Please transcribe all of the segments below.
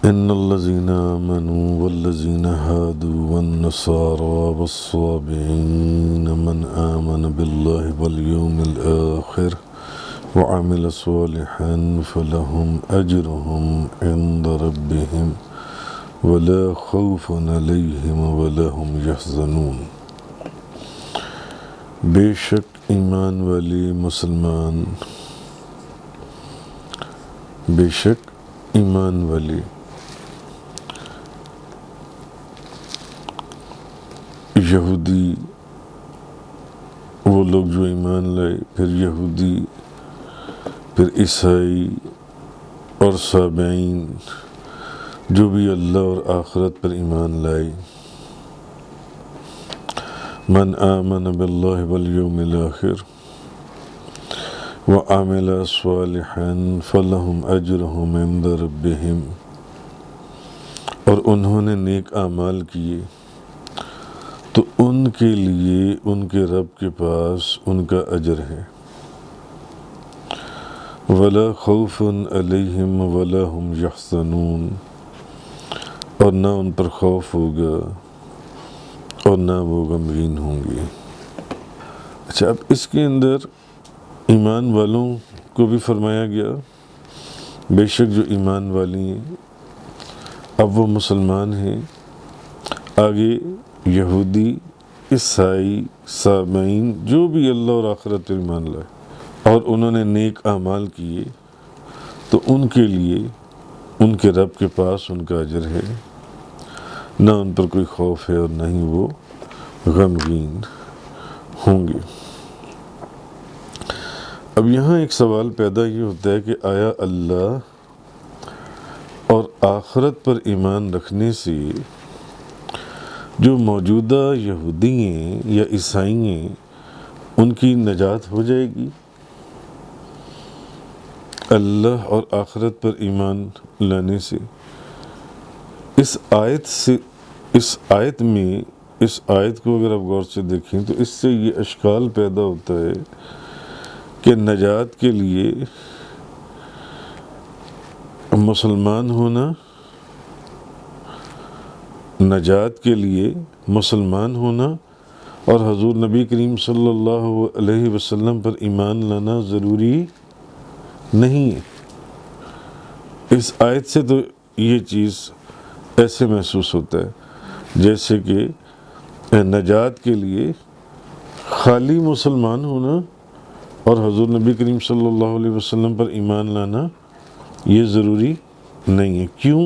إن الذين آمنوا والذين هادوا والنصارى والصابئين من آمن بالله واليوم الآخر وعمل صالحا فلهم أجرهم عند ربهم ولا خوف عليهم ولا هم يحزنون۔ بے شک ایمان والے مسلمان، بے شک ایمان والے یہودی، وہ لوگ جو ایمان لائے، پھر یہودی، پھر عیسائی اور صابئین جو بھی اللہ اور آخرت پر ایمان لائے، من آمن باللہ والیوم الآخر وعمل صالحا فلہم اجرہم عند ربہم، اور انہوں نے نیک اعمال کیے تو ان کے لیے ان کے رب کے پاس ان کا اجر ہے، ولا خوف علیہم ولا هم یحزنون، اور نہ ان پر خوف ہوگا اور نہ وہ غمگین ہوں گے۔ اچھا، اب اس کے اندر ایمان والوں کو بھی فرمایا گیا، بے شک جو ایمان والی ہیں اب وہ مسلمان ہیں، آگے یہودی، عیسائی، صابئین جو بھی اللہ اور آخرت پر ایمان لائے اور انہوں نے نیک اعمال کیے تو ان کے لیے ان کے رب کے پاس ان کا اجر ہے، نہ ان پر کوئی خوف ہے اور نہ ہی وہ غمگین ہوں گے۔ اب یہاں ایک سوال پیدا یہ ہوتا ہے کہ آیا اللہ اور آخرت پر ایمان رکھنے سے جو موجودہ یہودی ہیں یا عیسائی ہیں ان کی نجات ہو جائے گی؟ اللہ اور آخرت پر ایمان لانے سے اس آیت کو اگر آپ غور سے دیکھیں تو اس سے یہ اشکال پیدا ہوتا ہے کہ نجات کے لیے مسلمان ہونا اور حضور نبی کریم صلی اللہ علیہ وسلم پر ایمان لانا ضروری نہیں ہے۔ اس آیت سے تو یہ چیز ایسے محسوس ہوتا ہے جیسے کہ نجات کے لیے خالی مسلمان ہونا اور حضور نبی کریم صلی اللہ علیہ وسلم پر ایمان لانا یہ ضروری نہیں ہے۔ کیوں؟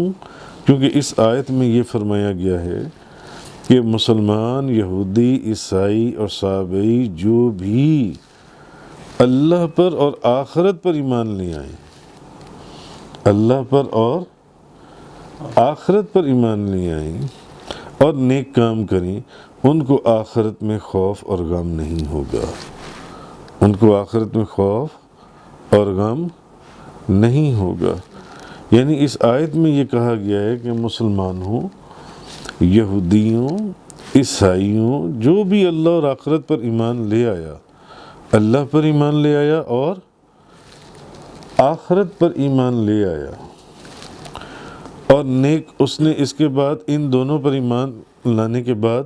کیونکہ اس آیت میں یہ فرمایا گیا ہے کہ مسلمان، یہودی، عیسائی اور صابئی جو بھی اللہ پر اور آخرت پر ایمان لے آئیں، اللہ پر اور آخرت پر ایمان لے آئیں اور نیک کام کریں، ان کو آخرت میں خوف اور غم نہیں ہوگا، ان کو آخرت میں خوف اور غم نہیں ہوگا۔ یعنی اس آیت میں یہ کہا گیا ہے کہ مسلمانوں، یہودیوں، عیسائیوں جو بھی اللہ اور آخرت پر ایمان لے آیا، اللہ پر ایمان لے آیا اور آخرت پر ایمان لے آیا اور نیک، اس نے اس کے بعد ان دونوں پر ایمان لانے کے بعد،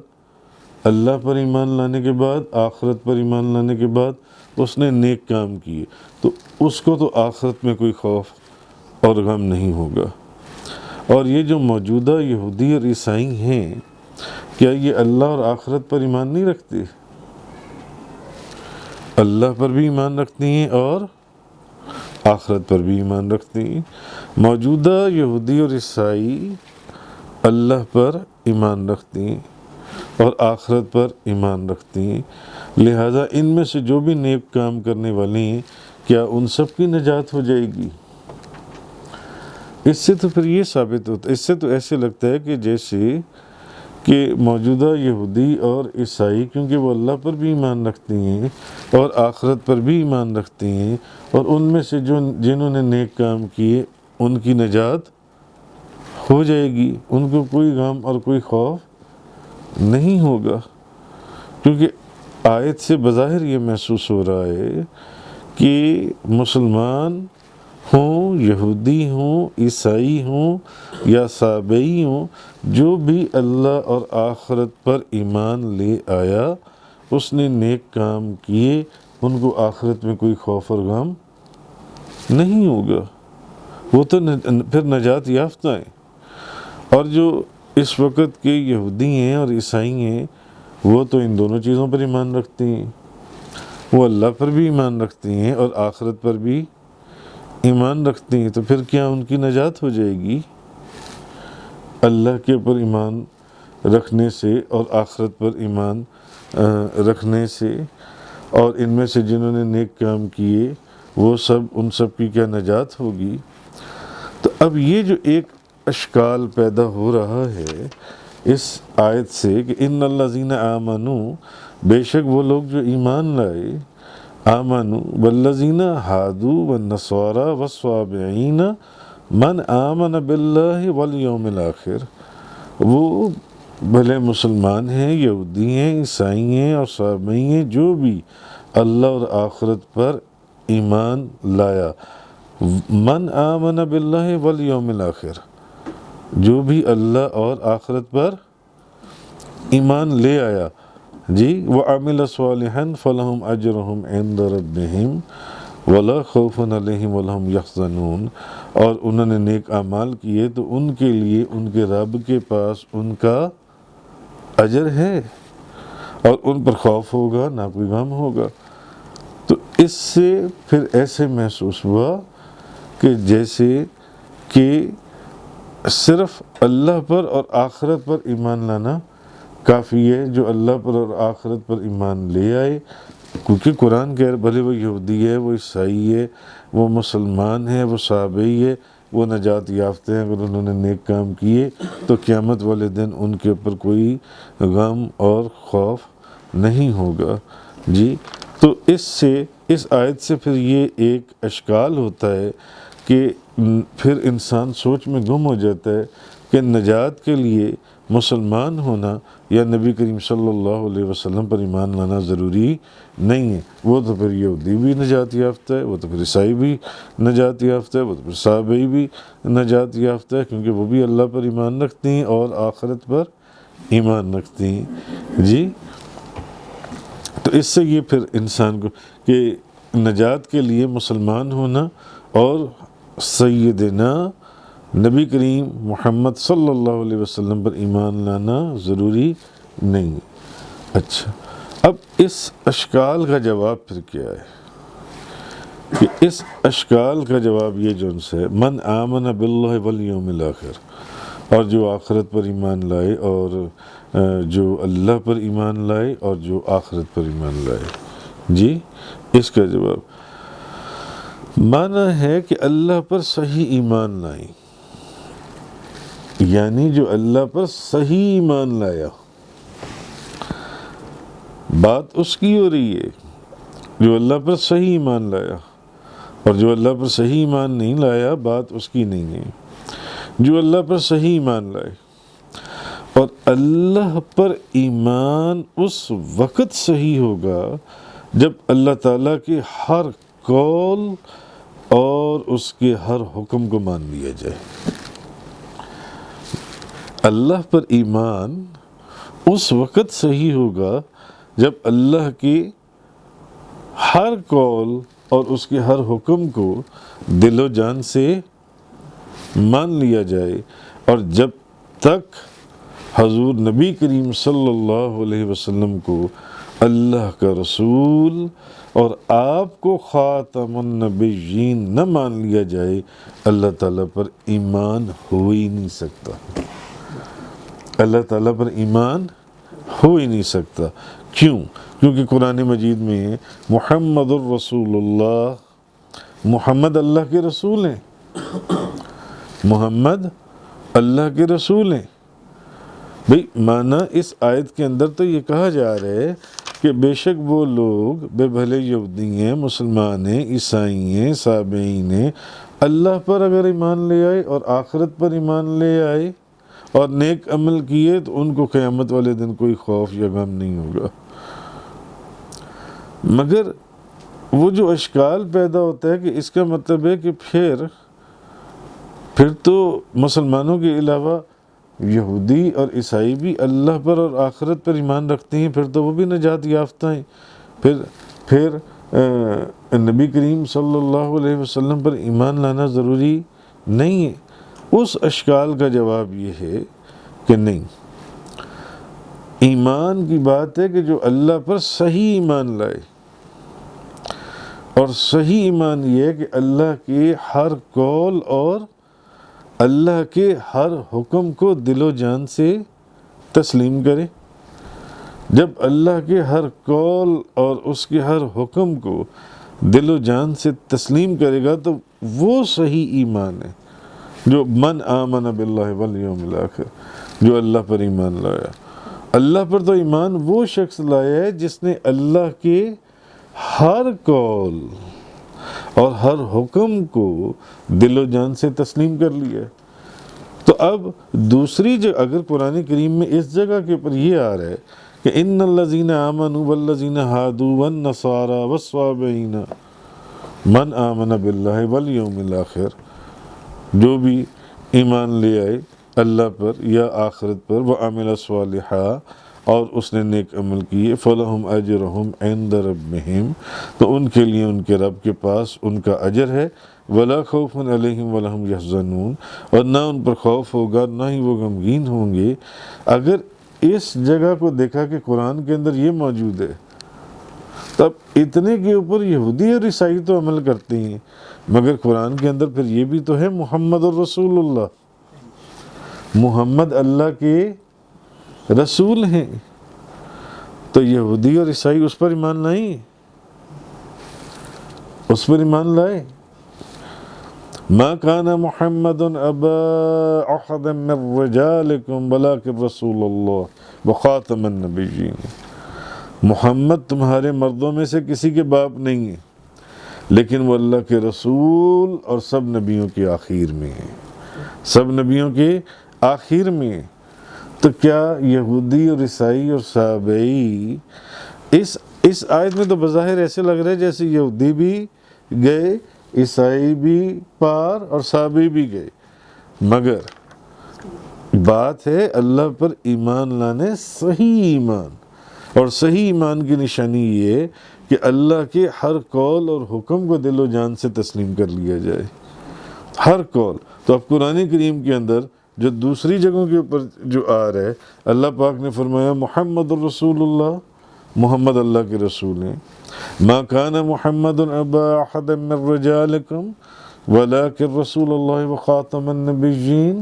اللہ پر ایمان لانے کے بعد، آخرت پر ایمان لانے کے بعد اس نے نیک کام کیے تو اس کو تو آخرت میں کوئی خوف اور غم نہیں ہوگا۔ اور یہ جو موجودہ یہودی اور عیسائی ہیں، کیا یہ اللہ اور آخرت پر ایمان نہیں رکھتے؟ اللہ پر بھی ایمان رکھتی ہیں اور آخرت پر بھی ایمان رکھتی ہیں۔ موجودہ یہودی اور عیسائی اللہ پر ایمان رکھتی ہیں اور آخرت پر ایمان رکھتی ہیں، لہذا ان میں سے جو بھی نیک کام کرنے والے ہیں کیا ان سب کی نجات ہو جائے گی؟ اس سے تو پھر یہ ثابت ہوتا ہے، اس سے تو ایسے لگتا ہے کہ جیسے کہ موجودہ یہودی اور عیسائی کیونکہ وہ اللہ پر بھی ایمان رکھتی ہیں اور آخرت پر بھی ایمان رکھتی ہیں اور ان میں سے جنہوں نے نیک کام کیے ان کی نجات ہو جائے گی، ان کو کوئی غم اور کوئی خوف نہیں ہوگا، کیونکہ آیت سے بظاہر یہ محسوس ہو رہا ہے کہ مسلمان ہوں، یہودی ہوں، عیسائی ہوں یا صابئی ہوں، جو بھی اللہ اور آخرت پر ایمان لے آیا، اس نے نیک کام کیے، ان کو آخرت میں کوئی خوف اور غم نہیں ہوگا، وہ تو پھر نجات یافتہ ہیں۔ اور جو اس وقت کے یہودی ہیں اور عیسائی ہیں، وہ تو ان دونوں چیزوں پر ایمان رکھتے ہیں، وہ اللہ پر بھی ایمان رکھتے ہیں اور آخرت پر بھی ایمان رکھتے ہیں، تو پھر کیا ان کی نجات ہو جائے گی؟ اللہ کے اوپر ایمان رکھنے سے اور آخرت پر ایمان رکھنے سے، اور ان میں سے جنہوں نے نیک کام کیے وہ سب، ان سب کی کیا نجات ہوگی؟ تو اب یہ جو ایک اشکال پیدا ہو رہا ہے اس آیت سے کہ ان الذین آمنوا، بے شک وہ لوگ جو ایمان لائے، آمنوا والذین ہادوا والنصارى والصابئین من آمن باللہ والیوم الآخر، وہ بھلے مسلمان ہیں، یہودی ہیں، عیسائی ہیں اور صابئی ہیں، جو بھی اللہ اور آخرت پر ایمان لایا، من آمن باللہ والیوم الآخر، جو بھی اللہ اور آخرت پر ایمان لے آیا، جی، وعمل صالحا فلہم اجرہم عند ربہم ولا خوف علیہم ولا ہم یحزنون، اور انہوں نے نیک اعمال کیے تو ان کے لیے ان کے رب کے پاس ان کا اجر ہے، اور ان پر خوف ہوگا نہ کوئی غم ہوگا۔ تو اس سے پھر ایسے محسوس ہوا کہ جیسے کہ صرف اللہ پر اور آخرت پر ایمان لانا کافی ہے، جو اللہ پر اور آخرت پر ایمان لے آئے، کیونکہ قرآن کہہ رہا بھلے وہ یہودی ہے، وہ عیسائی ہے، وہ مسلمان ہے، وہ صابئی ہے، وہ نجات یافتہ ہیں اگر انہوں نے نیک کام کیے، تو قیامت والے دن ان کے اوپر کوئی غم اور خوف نہیں ہوگا۔ جی، تو اس آیت سے پھر یہ ایک اشکال ہوتا ہے کہ پھر انسان سوچ میں گم ہو جاتا ہے کہ نجات کے لیے مسلمان ہونا یا نبی کریم صلی اللہ علیہ وسلم پر ایمان لانا ضروری نہیں ہے، وہ تو پھر یہودی بھی نجات یافتہ ہے، وہ تو پھر عیسائی بھی نجات یافتہ ہے، وہ تو پھر صابئی بھی نجات یافتہ ہے، کیونکہ وہ بھی اللہ پر ایمان رکھتے ہیں اور آخرت پر ایمان رکھتے ہیں۔ جی، تو اس سے یہ پھر انسان کو کہ نجات کے لیے مسلمان ہونا اور سیدنا نبی کریم محمد صلی اللہ علیہ وسلم پر ایمان لانا ضروری نہیں۔ اچھا، اب اس اشکال کا جواب پھر کیا ہے کہ اس اشکال کا جواب یہ جو ہے من آمن باللہ والیوم الآخر، اور جو آخرت پر ایمان لائے اور جو اللہ پر ایمان لائے اور جو آخرت پر ایمان لائے، جی، اس کا جواب معنی ہے کہ اللہ پر صحیح ایمان لائیں، یعنی جو اللہ پر صحیح ایمان لایا، بات اس کی ہو رہی ہے جو اللہ پر صحیح ایمان لایا، اور جو اللہ پر صحیح ایمان نہیں لایا بات اس کی نہیں ہے۔ جو اللہ پر صحیح ایمان لائے، اور اللہ پر ایمان اس وقت صحیح ہوگا جب اللہ تعالیٰ کے ہر قول اور اس کے ہر حکم کو مان لیا جائے۔ اللہ پر ایمان اس وقت صحیح ہوگا جب اللہ کی ہر قول اور اس کے ہر حکم کو دل و جان سے مان لیا جائے، اور جب تک حضور نبی کریم صلی اللہ علیہ وسلم کو اللہ کا رسول اور آپ کو خاتم النبیین نہ مان لیا جائے، اللہ تعالیٰ پر ایمان ہو ہی نہیں سکتا، اللہ تعالیٰ پر ایمان ہو ہی نہیں سکتا۔ کیوں؟ کیونکہ قرآن مجید میں محمد الرسول اللہ، محمد اللہ کے رسول ہیں، محمد اللہ کے رسول ہیں۔ بھئی معنی اس آیت کے اندر تو یہ کہا جا رہا ہے کہ بے شک وہ لوگ بے بھلے یہودی ہیں، مسلمان ہیں، عیسائی ہیں، صابئین ہیں، اللہ پر اگر ایمان لے آئے اور آخرت پر ایمان لے آئے اور نیک عمل کیے تو ان کو قیامت والے دن کوئی خوف یا غم نہیں ہوگا۔ مگر وہ جو اشکال پیدا ہوتا ہے کہ اس کا مطلب ہے کہ پھر تو مسلمانوں کے علاوہ یہودی اور عیسائی بھی اللہ پر اور آخرت پر ایمان رکھتے ہیں، پھر تو وہ بھی نجات یافتہ ہیں، پھر نبی کریم صلی اللہ علیہ وسلم پر ایمان لانا ضروری نہیں ہے۔ اس اشکال کا جواب یہ ہے کہ نہیں، ایمان کی بات ہے کہ جو اللہ پر صحیح ایمان لائے، اور صحیح ایمان یہ ہے کہ اللہ کے ہر قول اور اللہ کے ہر حکم کو دل و جان سے تسلیم کرے۔ جب اللہ کے ہر قول اور اس کے ہر حکم کو دل و جان سے تسلیم کرے گا تو وہ صحیح ایمان ہے، جو من آمن باللہ والیوم الآخر، جو اللہ پر ایمان لایا۔ اللہ پر تو ایمان وہ شخص لایا ہے جس نے اللہ کے ہر قول اور ہر حکم کو دل و جان سے تسلیم کر لیا ہے۔ تو اب دوسری جگہ اگر قرآن کریم میں اس جگہ کے اوپر یہ آ رہا ہے کہ ان الذین آمنوا والذین ہادوا والنصارى والصابئین من آمن باللہ والیوم الآخر، جو بھی ایمان لے آئے اللہ پر یا آخرت پر، وعمل صالحا، اور اس نے نیک عمل کیے، فلہم اجرہم عند ربہم، تو ان کے لیے ان کے رب کے پاس ان کا اجر ہے، ولا خوف علیہم ولا ہم یحزنون، اور نہ ان پر خوف ہوگا نہ ہی وہ غمگین ہوں گے۔ اگر اس جگہ کو دیکھا کہ قرآن کے اندر یہ موجود ہے، تب اتنے کے اوپر یہودی اور عیسائی تو عمل کرتے ہیں، مگر قرآن کے اندر پھر یہ بھی تو ہے محمد الرسول اللہ، محمد اللہ کے رسول ہیں، تو یہودی اور عیسائی اس پر ایمان لائیں، اس پر ایمان لائے۔ ما کان محمد ابا احد من رجالکم ولکن رسول اللہ وخاتم النبیین، محمد تمہارے مردوں میں سے کسی کے باپ نہیں ہے، لیکن وہ اللہ کے رسول اور سب نبیوں کے آخر میں ہیں، سب نبیوں کے آخر میں۔ تو کیا یہودی اور عیسائی اور صابئی اس آیت میں تو بظاہر ایسے لگ رہا ہے جیسے یہودی بھی گئے، عیسائی بھی پار اور صابئی بھی گئے، مگر بات ہے اللہ پر ایمان لانے، صحیح ایمان، اور صحیح ایمان کی نشانی یہ ہے کہ اللہ کے ہر قول اور حکم کو دل و جان سے تسلیم کر لیا جائے، ہر قول۔ تو اب قرآن کریم کے اندر جو دوسری جگہوں کے اوپر جو آ رہا ہے، اللہ پاک نے فرمایا محمد الرسول اللہ، محمد اللہ کے رسول ہیں، ما کان محمد ابا احد من رجالکم ولکن رسول اللہ وخاتم النبیین،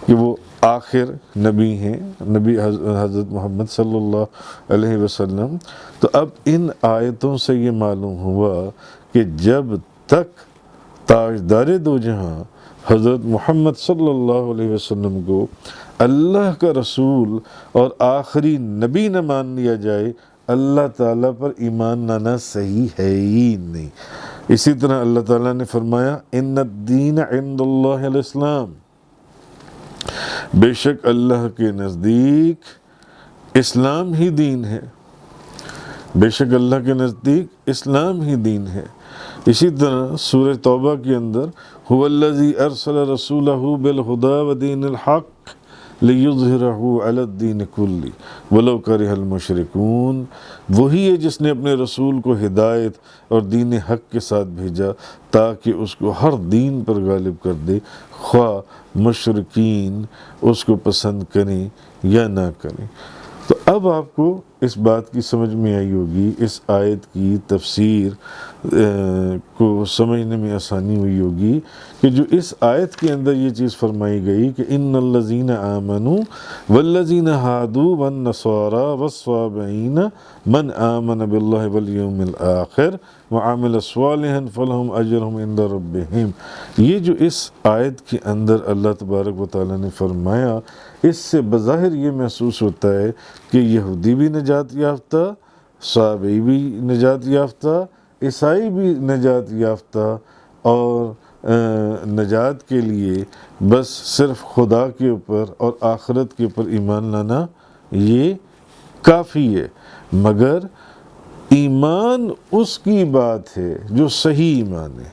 کہ وہ آخر نبی ہیں، نبی حضرت محمد صلی اللہ علیہ وسلم۔ تو اب ان آیتوں سے یہ معلوم ہوا کہ جب تک تاجدار دو جہاں حضرت محمد صلی اللہ علیہ وسلم کو اللہ کا رسول اور آخری نبی نہ مان لیا جائے، اللہ تعالیٰ پر ایمان لانا صحیح ہے ہی نہیں۔ اسی طرح اللہ تعالیٰ نے فرمایا ان الدین عند اللہ الاسلام، بے شک اللہ کے نزدیک اسلام ہی دین ہے، بے شک اللہ کے نزدیک اسلام ہی دین ہے۔ اسی طرح سورہ توبہ کے اندر هو الذی ارسل رسولہ بالہدی ودین الحق لیظہرہ علی الدین کلہ ولو کرہ المشرکون، وہی ہے جس نے اپنے رسول کو ہدایت اور دین حق کے ساتھ بھیجا تاکہ اس کو ہر دین پر غالب کر دے، خواہ مشرکین اس کو پسند کریں یا نہ کریں۔ تو اب آپ کو اس بات کی سمجھ میں آئی ہوگی، اس آیت کی تفسیر کو سمجھنے میں آسانی ہوئی ہوگی کہ جو اس آیت کے اندر یہ چیز فرمائی گئی کہ ان الذین آمنوا والذین ہادوا والنصارى والصابئین من آمن باللہ والیوم الآخر وعمل صالحا فلہم اجرہم عند ربہم، یہ جو اس آیت کے اندر اللہ تبارک و تعالیٰ نے فرمایا، اس سے بظاہر یہ محسوس ہوتا ہے کہ یہودی بھی نجات یافتہ، صابئی بھی نجات یافتہ، عیسائی بھی نجات یافتہ، اور نجات کے لیے بس صرف خدا کے اوپر اور آخرت کے اوپر ایمان لانا یہ کافی ہے۔ مگر ایمان اس کی بات ہے جو صحیح ایمان ہے،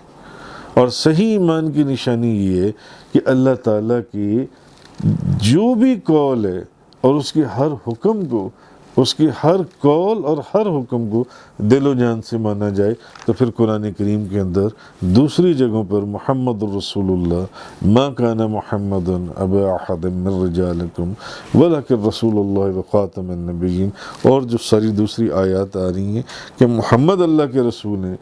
اور صحیح ایمان کی نشانی یہ ہے کہ اللہ تعالیٰ کی جو بھی قول ہے اور اس کے ہر حکم کو، اس کی ہر قول اور ہر حکم کو دل و جان سے مانا جائے۔ تو پھر قرآن کریم کے اندر دوسری جگہوں پر محمد الرسول اللہ ما کان محمد ابا احد من رجالکم ولکن رسول اللہ وخاتم النبیین، اور جو ساری دوسری آیات آ رہی ہیں کہ محمد اللہ کے رسول ہیں،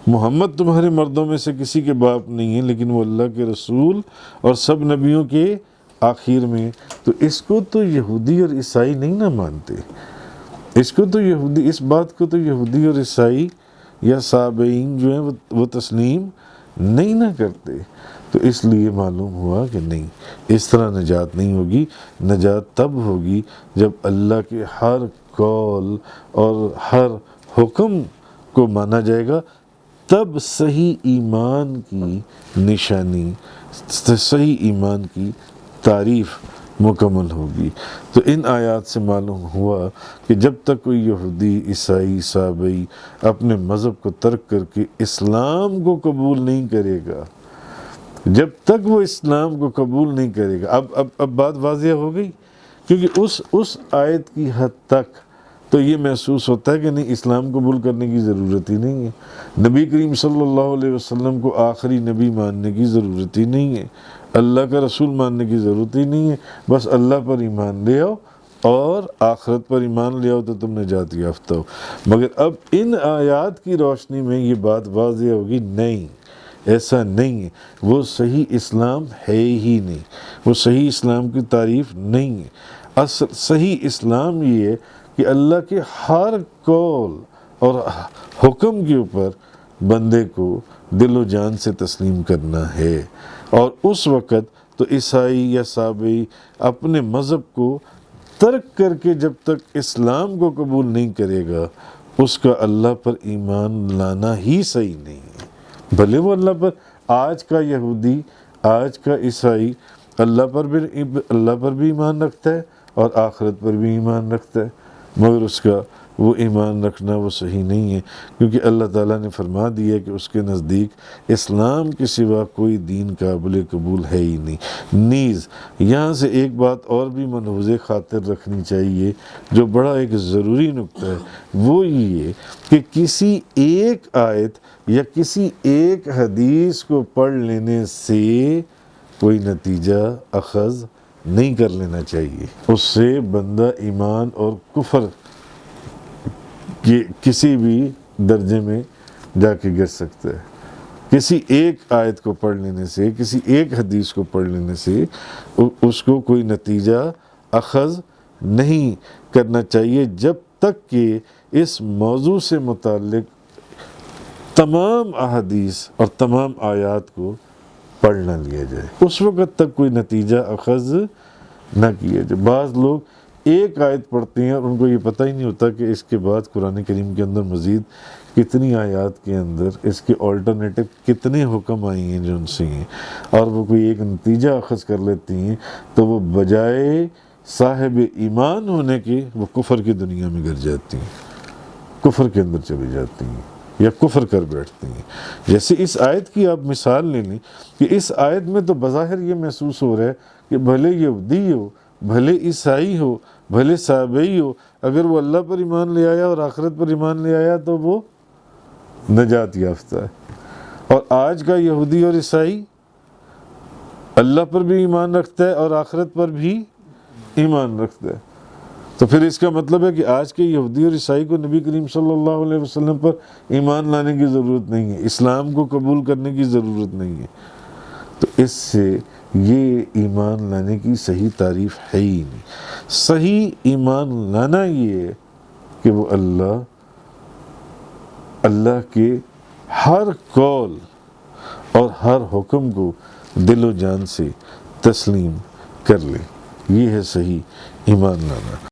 محمد تمہارے مردوں میں سے کسی کے باپ نہیں ہیں، لیکن وہ اللہ کے رسول اور سب نبیوں کے آخر میں۔ تو اس کو تو یہودی اور عیسائی نہیں نہ مانتے، اس بات کو تو یہودی اور عیسائی یا صابئین جو ہیں وہ تسلیم نہیں نہ کرتے۔ تو اس لیے معلوم ہوا کہ نہیں، اس طرح نجات نہیں ہوگی۔ نجات تب ہوگی جب اللہ کے ہر قول اور ہر حکم کو مانا جائے گا، تب صحیح ایمان کی نشانی، صحیح ایمان کی تعریف مکمل ہوگی۔ تو ان آیات سے معلوم ہوا کہ جب تک کوئی یہودی، عیسائی، صابئی اپنے مذہب کو ترک کر کے اسلام کو قبول نہیں کرے گا، جب تک وہ اسلام کو قبول نہیں کرے گا، اب بات واضح ہو گئی، کیونکہ اس آیت کی حد تک تو یہ محسوس ہوتا ہے کہ نہیں، اسلام قبول کرنے کی ضرورت ہی نہیں ہے، نبی کریم صلی اللہ علیہ وسلم کو آخری نبی ماننے کی ضرورت ہی نہیں ہے، اللہ کا رسول ماننے کی ضرورت ہی نہیں ہے، بس اللہ پر ایمان لے آؤ اور آخرت پر ایمان لے آؤ تو تم نجات یافتہ ہو۔ مگر اب ان آیات کی روشنی میں یہ بات واضح ہوگی، نہیں، ایسا نہیں ہے، وہ صحیح اسلام ہے ہی نہیں، وہ صحیح اسلام کی تعریف نہیں ہے۔ اصل صحیح اسلام یہ ہے کہ اللہ کے ہر قول اور حکم کے اوپر بندے کو دل و جان سے تسلیم کرنا ہے، اور اس وقت تو عیسائی یا صابئی اپنے مذہب کو ترک کر کے جب تک اسلام کو قبول نہیں کرے گا، اس کا اللہ پر ایمان لانا ہی صحیح نہیں ہے۔ بھلے وہ اللہ پر، آج کا یہودی، آج کا عیسائی اللہ پر بھی ایمان رکھتا ہے اور آخرت پر بھی ایمان رکھتا ہے، مگر اس کا وہ ایمان رکھنا وہ صحیح نہیں ہے، کیونکہ اللہ تعالیٰ نے فرما دیا کہ اس کے نزدیک اسلام کے سوا کوئی دین قابل قبول ہے ہی نہیں۔ نیز یہاں سے ایک بات اور بھی ملحوظ خاطر رکھنی چاہیے جو بڑا ایک ضروری نکتہ ہے، وہ یہ کہ کسی ایک آیت یا کسی ایک حدیث کو پڑھ لینے سے کوئی نتیجہ اخذ نہیں کر لینا چاہیے، اس سے بندہ ایمان اور کفر کہ کسی بھی درجے میں جا کے گر سکتا ہے۔ کسی ایک آیت کو پڑھ لینے سے، کسی ایک حدیث کو پڑھ لینے سے اس کو کوئی نتیجہ اخذ نہیں کرنا چاہیے، جب تک کہ اس موضوع سے متعلق تمام احادیث اور تمام آیات کو پڑھ نہ لیا جائے، اس وقت تک کوئی نتیجہ اخذ نہ کیا جائے۔ بعض لوگ ایک آیت پڑھتے ہیں اور ان کو یہ پتہ ہی نہیں ہوتا کہ اس کے بعد قرآن کریم کے اندر مزید کتنی آیات کے اندر اس کے آلٹرنیٹو کتنے حکم آئی ہیں جو ان سے ہیں، اور وہ کوئی ایک نتیجہ اخذ کر لیتی ہیں، تو وہ بجائے صاحب ایمان ہونے کے وہ کفر کی دنیا میں گر جاتی ہیں، کفر کے اندر چلی جاتی ہیں یا کفر کر بیٹھتی ہیں۔ جیسے اس آیت کی آپ مثال لے لیں کہ اس آیت میں تو بظاہر یہ محسوس ہو رہا ہے کہ بھلے یہودی ہو، بھلے عیسائی ہو، بھلے صابئی ہو، اگر وہ اللہ پر ایمان لے آیا اور آخرت پر ایمان لے آیا تو وہ نجات یافتہ ہے۔ اور آج کا یہودی اور عیسائی اللہ پر بھی ایمان رکھتا ہے اور آخرت پر بھی ایمان رکھتا ہے، تو پھر اس کا مطلب ہے کہ آج کے یہودی اور عیسائی کو نبی کریم صلی اللہ علیہ وسلم پر ایمان لانے کی ضرورت نہیں ہے، اسلام کو قبول کرنے کی ضرورت نہیں ہے۔ تو اس سے یہ ایمان لانے کی صحیح تعریف ہے ہی نہیں۔ صحیح ایمان لانا یہ ہے کہ وہ اللہ کے ہر قول اور ہر حکم کو دل و جان سے تسلیم کر لے، یہ ہے صحیح ایمان لانا۔